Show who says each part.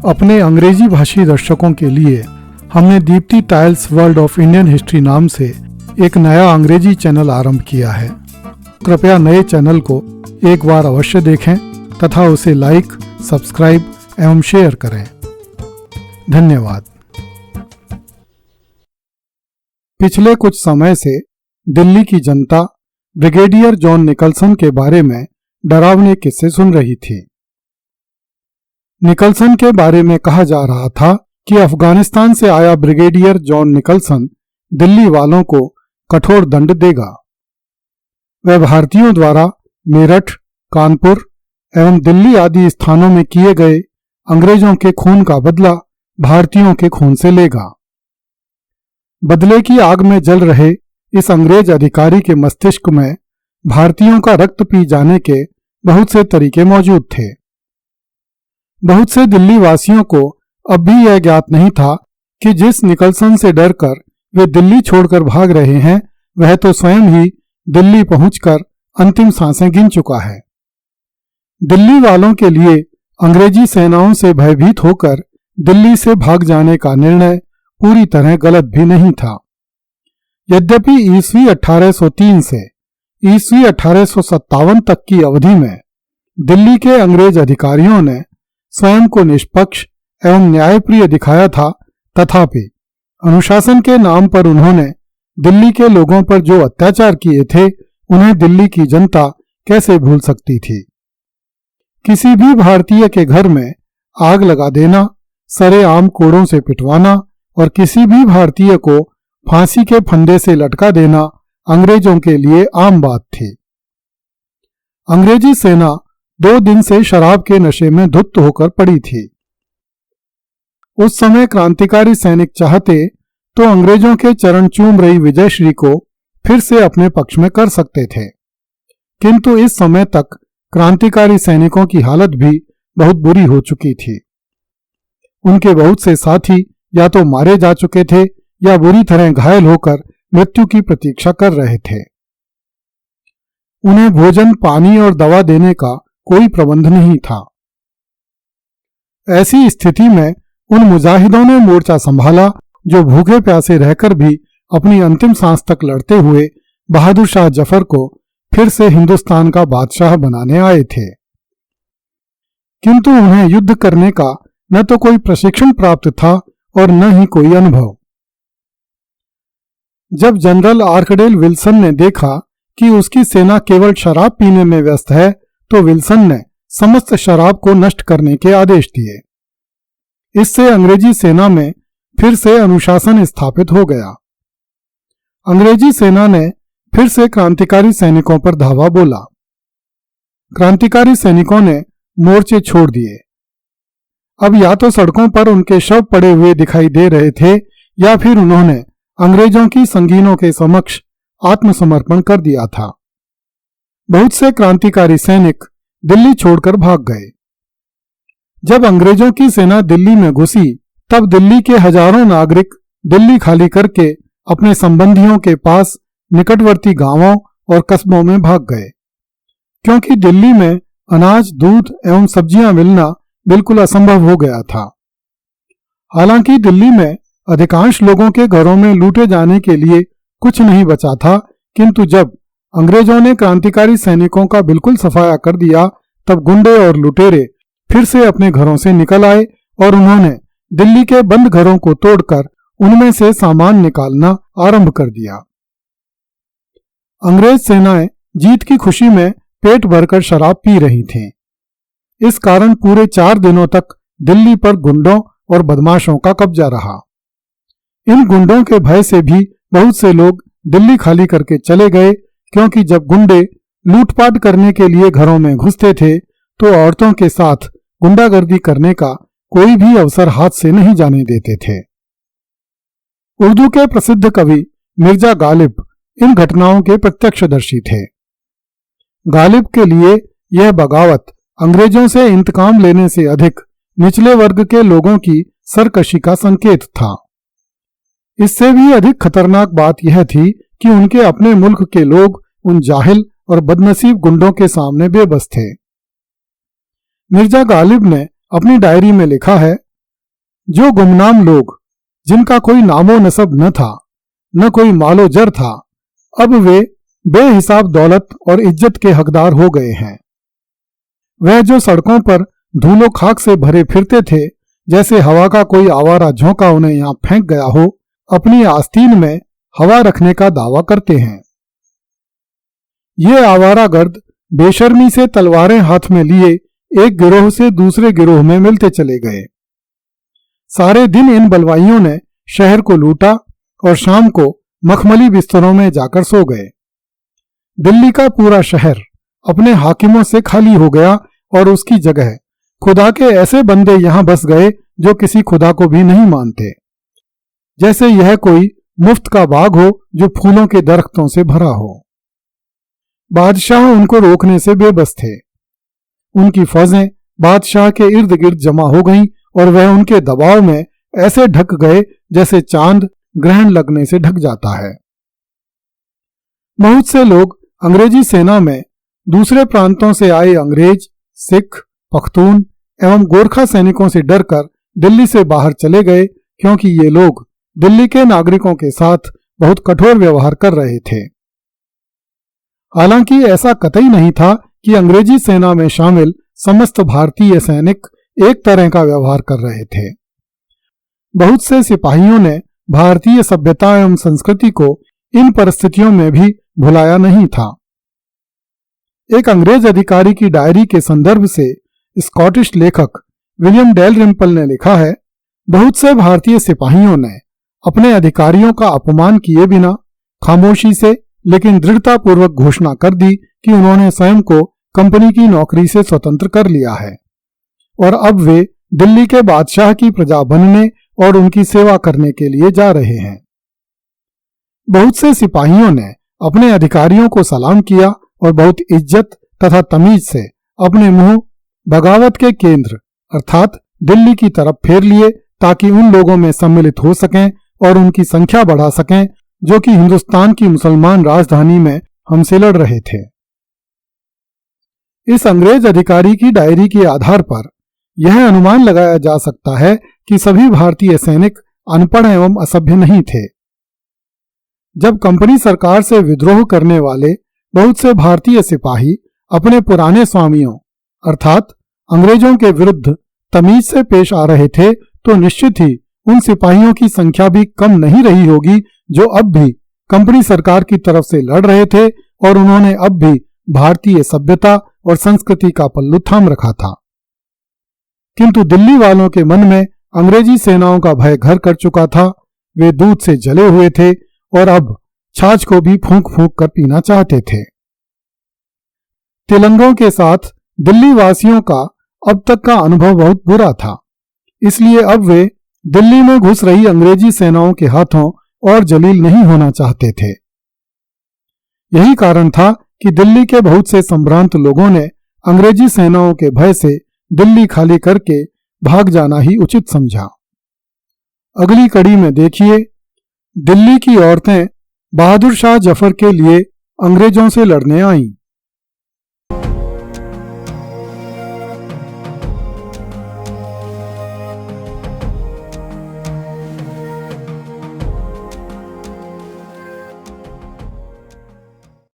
Speaker 1: अपने अंग्रेजी भाषी दर्शकों के लिए हमने Deepti tiles world of Indian history नाम से एक नया अंग्रेजी चैनल आरंभ किया है। कृपया नए चैनल को एक बार अवश्य देखें तथा उसे लाइक, सब्सक्राइब एवं शेयर करें। धन्यवाद। पिछले कुछ समय से दिल्ली की जनता ब्रिगेडियर जॉन निकलसन के बारे में डरावने किस्से सुन रही थी। निकलसन के बारे में कहा जा रहा था कि अफगानिस्तान से आया ब्रिगेडियर जॉन निकलसन दिल्ली वालों को कठोर दंड देगा। वह भारतीयों द्वारा मेरठ, कानपुर एवं दिल्ली आदि स्थानों में किए गए अंग्रेजों के खून का बदला भारतीयों के खून से लेगा। बदले की आग में जल रहे इस अंग्रेज अधिकारी के मस्तिष्क में भारतीयों का रक्त पी जाने के बहुत से तरीके मौजूद थे। बहुत से दिल्ली वासियों को अब भी यह ज्ञात नहीं था कि जिस निकलसन से डरकर वे दिल्ली छोड़कर भाग रहे हैं वह तो स्वयं ही दिल्ली पहुंचकर अंतिम सांसें गिन चुका है। दिल्ली वालों के लिए अंग्रेजी सेनाओं से भयभीत होकर दिल्ली से भाग जाने का निर्णय पूरी तरह गलत भी नहीं था। यद्यपि ईस्वी 1803 से ईस्वी 1857 तक की अवधि में दिल्ली के अंग्रेज अधिकारियों ने स्वयं को निष्पक्ष एवं न्यायप्रिय दिखाया था, तथापि अनुशासन के नाम पर उन्होंने दिल्ली के लोगों पर जो अत्याचार किए थे उन्हें दिल्ली की जनता कैसे भूल सकती थी। किसी भी भारतीय के घर में आग लगा देना, सरेआम कोड़ों से पिटवाना और किसी भी भारतीय को फांसी के फंदे से लटका देना अंग्रेजों के लिए आम बात थी। अंग्रेजी सेना 2 दिन से शराब के नशे में धुत होकर पड़ी थी। उस समय क्रांतिकारी सैनिक चाहते तो अंग्रेजों के चरण चूम रही विजयश्री को फिर से अपने पक्ष में कर सकते थे, किंतु इस समय तक क्रांतिकारी सैनिकों की हालत भी बहुत बुरी हो चुकी थी। उनके बहुत से साथी या तो मारे जा चुके थे या बुरी तरह घायल होकर मृत्यु की प्रतीक्षा कर रहे थे। उन्हें भोजन, पानी और दवा देने का कोई प्रबंध नहीं था। ऐसी स्थिति में उन मुजाहिदों ने मोर्चा संभाला जो भूखे प्यासे रहकर भी अपनी अंतिम सांस तक लड़ते हुए बहादुर शाह जफर को फिर से हिंदुस्तान का बादशाह बनाने आए थे। किंतु उन्हें युद्ध करने का न तो कोई प्रशिक्षण प्राप्त था और न ही कोई अनुभव। जब जनरल आर्कडेल विल्सन ने देखा कि उसकी सेना केवल शराब पीने में व्यस्त है तो विल्सन ने समस्त शराब को नष्ट करने के आदेश दिए। इससे अंग्रेजी सेना में फिर से अनुशासन स्थापित हो गया। अंग्रेजी सेना ने फिर से क्रांतिकारी सैनिकों पर धावा बोला। क्रांतिकारी सैनिकों ने मोर्चे छोड़ दिए। अब या तो सड़कों पर उनके शव पड़े हुए दिखाई दे रहे थे या फिर उन्होंने अंग्रेजों की संगीनों के समक्ष आत्मसमर्पण कर दिया था। बहुत से क्रांतिकारी सैनिक दिल्ली छोड़कर भाग गए। जब अंग्रेजों की सेना दिल्ली में घुसी तब दिल्ली के हजारों नागरिक दिल्ली खाली करके अपने संबंधियों के पास निकटवर्ती गांवों और कस्बों में भाग गए, क्योंकि दिल्ली में अनाज, दूध एवं सब्जियां मिलना बिल्कुल असंभव हो गया था। हालांकि दिल्ली में अधिकांश लोगों के घरों में लूटे जाने के लिए कुछ नहीं बचा था, किंतु जब अंग्रेजों ने क्रांतिकारी सैनिकों का बिल्कुल सफाया कर दिया तब गुंडे और लुटेरे फिर से अपने घरों से निकल आए और उन्होंने दिल्ली के बंद घरों को तोड़कर उनमें से सामान निकालना आरंभ कर दिया। अंग्रेज सेनाएं जीत की खुशी में पेट भरकर शराब पी रही थीं। इस कारण पूरे 4 दिनों तक दिल्ली पर गुंडों और बदमाशों का कब्जा रहा। इन गुंडों के भय से भी बहुत से लोग दिल्ली खाली करके चले गए, क्योंकि जब गुंडे लूटपाट करने के लिए घरों में घुसते थे तो औरतों के साथ गुंडागर्दी करने का कोई भी अवसर हाथ से नहीं जाने देते थे। उर्दू के प्रसिद्ध कवि मिर्जा गालिब इन घटनाओं के प्रत्यक्षदर्शी थे। गालिब के लिए यह बगावत अंग्रेजों से इंतकाम लेने से अधिक निचले वर्ग के लोगों की सरकशी का संकेत था। इससे भी अधिक खतरनाक बात यह थी कि उनके अपने मुल्क के लोग उन जाहिल और बदनसीब गुंडों के सामने बेबस थे। मिर्जा गालिब ने अपनी डायरी में लिखा है, जो गुमनाम लोग, जिनका कोई नामो नसब न था, न कोई मालो जर था, अब वे बेहिसाब दौलत और इज्जत के हकदार हो गए हैं। वह जो सड़कों पर धूलो खाक से भरे फिरते थे, जैसे हवा का कोई आवारा झोंका उन्हें यहां फेंक गया हो, अपनी आस्तीन में हवा रखने का दावा करते हैं। ये आवारागर्द बेशर्मी से तलवारें हाथ में लिए एक गिरोह से दूसरे गिरोह में मिलते चले गए। सारे दिन इन बलवाइयों ने शहर को लूटा और शाम को मखमली बिस्तरों में जाकर सो गए। दिल्ली का पूरा शहर अपने हाकिमों से खाली हो गया और उसकी जगह खुदा के ऐसे बंदे यहां बस गए जो किसी खुदा को भी नहीं मानते, जैसे यह कोई मुफ्त का बाग हो जो फूलों के दरख्तों से भरा हो। बादशाह उनको रोकने से बेबस थे। उनकी फौजें बादशाह के इर्द गिर्द जमा हो गईं और वह उनके दबाव में ऐसे ढक गए जैसे चांद ग्रहण लगने से ढक जाता है। बहुत से लोग अंग्रेजी सेना में दूसरे प्रांतों से आए अंग्रेज, सिख, पख्तून एवं गोरखा सैनिकों से डरकर दिल्ली से बाहर चले गए, क्योंकि ये लोग दिल्ली के नागरिकों के साथ बहुत कठोर व्यवहार कर रहे थे। हालांकि ऐसा कतई नहीं था कि अंग्रेजी सेना में शामिल समस्त भारतीय सैनिक एक तरह का व्यवहार कर रहे थे। बहुत से सिपाहियों ने भारतीय सभ्यता एवं संस्कृति को इन परिस्थितियों में भी भुलाया नहीं था। एक अंग्रेज अधिकारी की डायरी के संदर्भ से स्कॉटिश लेखक विलियम डेलरिम्पल ने लिखा है, बहुत से भारतीय सिपाहियों ने अपने अधिकारियों का अपमान किए बिना खामोशी से लेकिन दृढ़तापूर्वक घोषणा कर दी कि उन्होंने स्वयं को कंपनी की नौकरी से स्वतंत्र कर लिया है और अब वे दिल्ली के बादशाह की प्रजा बनने और उनकी सेवा करने के लिए जा रहे हैं। बहुत से सिपाहियों ने अपने अधिकारियों को सलाम किया और बहुत इज्जत तथा तमीज से अपने मुंह बगावत के केंद्र अर्थात दिल्ली की तरफ फेर लिए, ताकि उन लोगों में सम्मिलित हो सकें और उनकी संख्या बढ़ा सकें जो कि हिंदुस्तान की मुसलमान राजधानी में हमसे लड़ रहे थे। इस अंग्रेज अधिकारी की डायरी के आधार पर यह अनुमान लगाया जा सकता है कि सभी भारतीय सैनिक अनपढ़ एवं असभ्य नहीं थे। जब कंपनी सरकार से विद्रोह करने वाले बहुत से भारतीय सिपाही अपने पुराने स्वामियों अर्थात अंग्रेजों के विरुद्ध तमीज से पेश आ रहे थे, तो निश्चित ही उन सिपाहियों की संख्या भी कम नहीं रही होगी जो अब भी कंपनी सरकार की तरफ से लड़ रहे थे और उन्होंने अब भी भारतीय सभ्यता और संस्कृति का पल्लू थाम रखा था। किंतु दिल्ली वालों के मन में अंग्रेजी सेनाओं का भय घर कर चुका था। वे दूध से जले हुए थे और अब छाछ को भी फूंक फूंक कर पीना चाहते थे। तिलंगों के साथ दिल्ली वासियों का अब तक का अनुभव बहुत बुरा था, इसलिए अब वे दिल्ली में घुस रही अंग्रेजी सेनाओं के हाथों और जलील नहीं होना चाहते थे। यही कारण था कि दिल्ली के बहुत से संभ्रांत लोगों ने अंग्रेजी सेनाओं के भय से दिल्ली खाली करके भाग जाना ही उचित समझा। अगली कड़ी में देखिए, दिल्ली की औरतें बहादुर शाह जफर के लिए अंग्रेजों से लड़ने आईं।